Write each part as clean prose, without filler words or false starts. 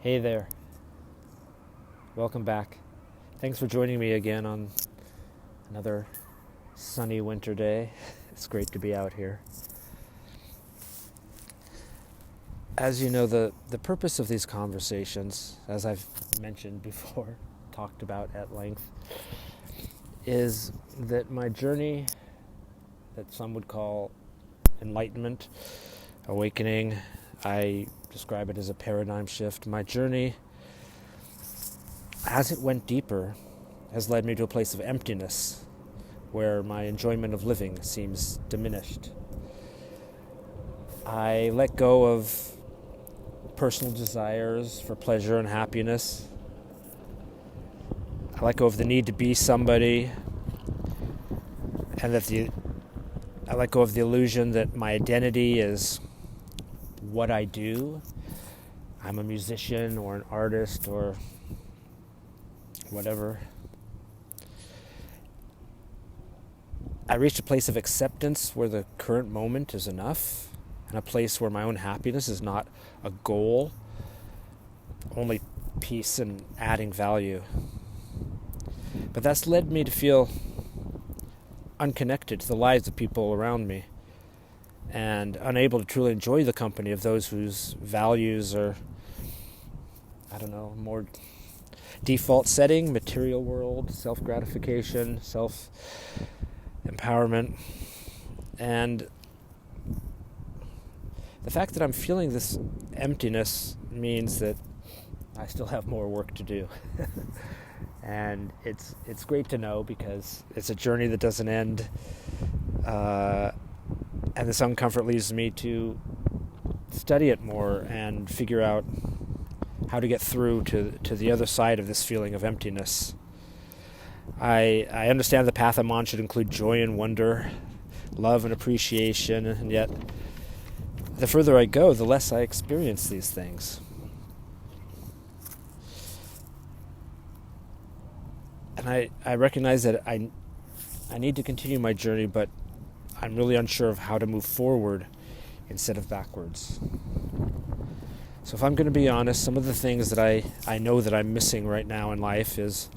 Hey there, welcome back. Thanks for joining me again on another sunny winter day. It's great to be out here. As you know, the purpose of these conversations, as I've mentioned before, talked about at length, is that my journey, that some would call enlightenment, awakening, I describe it as a paradigm shift. My journey, as it went deeper, has led me to a place of emptiness where my enjoyment of living seems diminished. I let go of personal desires for pleasure and happiness. I let go of the need to be somebody, and I let go of the illusion that my identity is what I do. I'm a musician or an artist or whatever. I reached a place of acceptance where the current moment is enough, and a place where my own happiness is not a goal, only peace and adding value. But that's led me to feel unconnected to the lives of people around me and unable to truly enjoy the company of those whose values are, more default setting, material world, self-gratification, self-empowerment. And the fact that I'm feeling this emptiness means that I still have more work to do. And it's great to know, because it's a journey that doesn't end. And this uncomfort leads me to study it more and figure out how to get through to the other side of this feeling of emptiness. I understand the path I'm on should include joy and wonder, love and appreciation, and yet the further I go, the less I experience these things. And I recognize that I need to continue my journey, but I'm really unsure of how to move forward instead of backwards. So if I'm going to be honest, some of the things that I know that I'm missing right now in life is,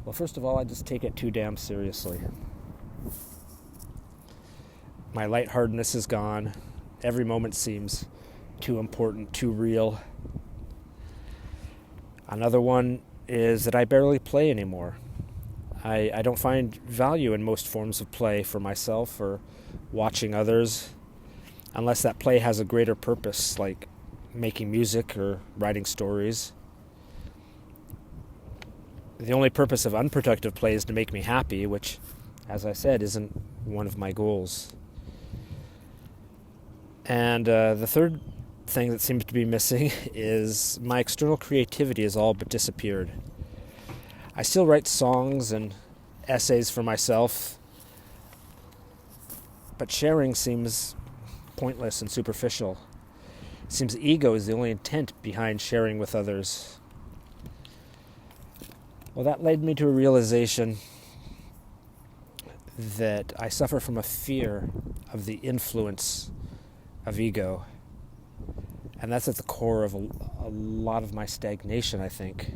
well, first of all, I just take it too damn seriously. My lightheartedness is gone. Every moment seems too important, too real. Another one is that I barely play anymore. I don't find value in most forms of play for myself or watching others, unless that play has a greater purpose, like making music or writing stories. The only purpose of unproductive play is to make me happy, which, as I said, isn't one of my goals. And the third thing that seems to be missing is my external creativity has all but disappeared. I still write songs and essays for myself, but sharing seems pointless and superficial. It seems ego is the only intent behind sharing with others. Well, that led me to a realization that I suffer from a fear of the influence of ego. And that's at the core of a lot of my stagnation, I think.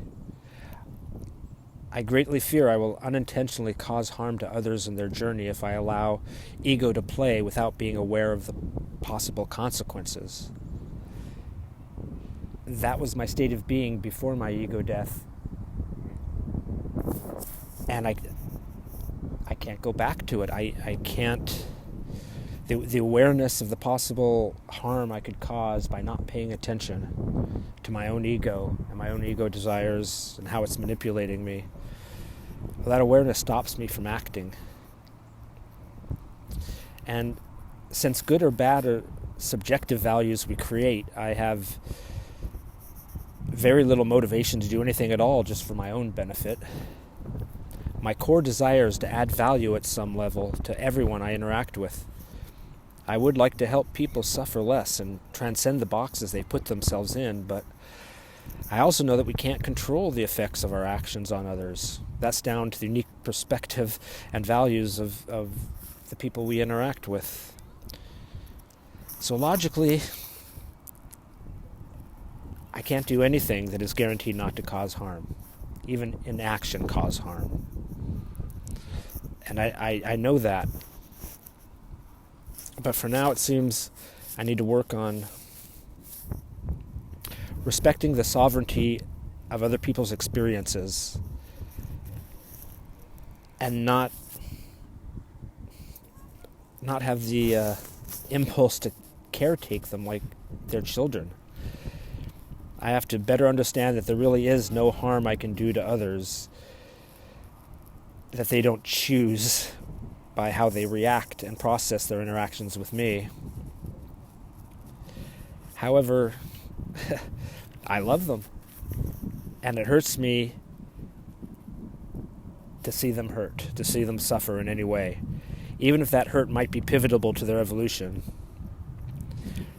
I greatly fear I will unintentionally cause harm to others in their journey if I allow ego to play without being aware of the possible consequences. That was my state of being before my ego death. And I can't go back to it. I can't. The awareness of the possible harm I could cause by not paying attention to my own ego and my own ego desires and how it's manipulating me, well, that awareness stops me from acting. And since good or bad are subjective values we create, I have very little motivation to do anything at all just for my own benefit. My core desire is to add value at some level to everyone I interact with. I would like to help people suffer less and transcend the boxes they put themselves in, but I also know that we can't control the effects of our actions on others. That's down to the unique perspective and values of the people we interact with. So logically, I can't do anything that is guaranteed not to cause harm. Even inaction cause harm. And I know that. But for now, it seems I need to work on respecting the sovereignty of other people's experiences and not have the impulse to caretake them like they're children. I have to better understand that there really is no harm I can do to others that they don't choose by how they react and process their interactions with me. However, I love them, and it hurts me to see them hurt, to see them suffer in any way, even if that hurt might be pivotal to their evolution.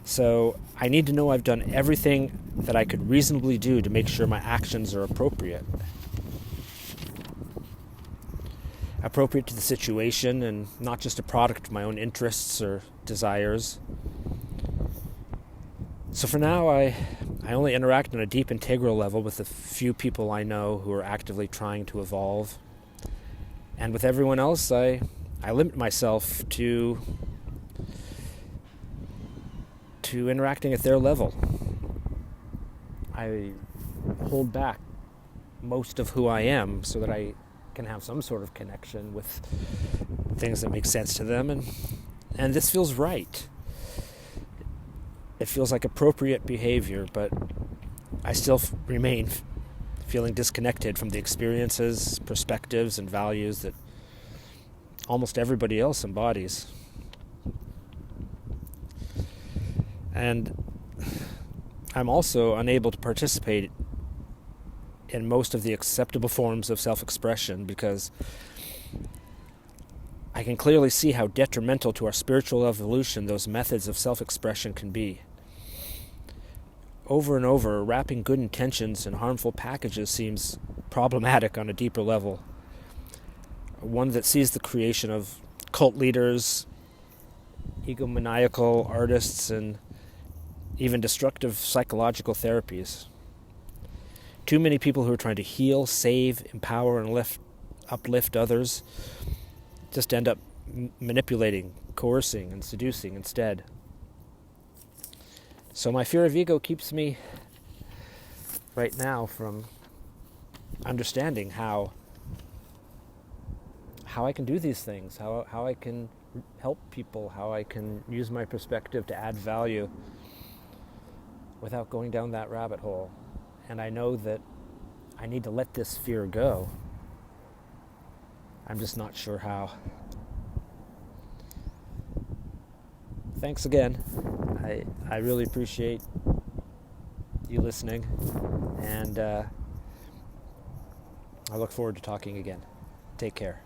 So I need to know I've done everything that I could reasonably do to make sure my actions are appropriate to the situation and not just a product of my own interests or desires. So for now, I only interact on a deep integral level with the few people I know who are actively trying to evolve. And with everyone else, I limit myself to interacting at their level. I hold back most of who I am so that I can have some sort of connection with things that make sense to them, and this feels right. It feels like appropriate behavior, but I still remain feeling disconnected from the experiences, perspectives, and values that almost everybody else embodies. And I'm also unable to participate in most of the acceptable forms of self-expression because I can clearly see how detrimental to our spiritual evolution those methods of self-expression can be. Over and over, wrapping good intentions in harmful packages seems problematic on a deeper level. One that sees the creation of cult leaders, egomaniacal artists, and even destructive psychological therapies. Too many people who are trying to heal, save, empower, and uplift others just end up manipulating, coercing, and seducing instead. So my fear of ego keeps me right now from understanding how I can do these things, how I can help people, how I can use my perspective to add value without going down that rabbit hole. And I know that I need to let this fear go. I'm just not sure how. Thanks again. I really appreciate you listening, and I look forward to talking again. Take care.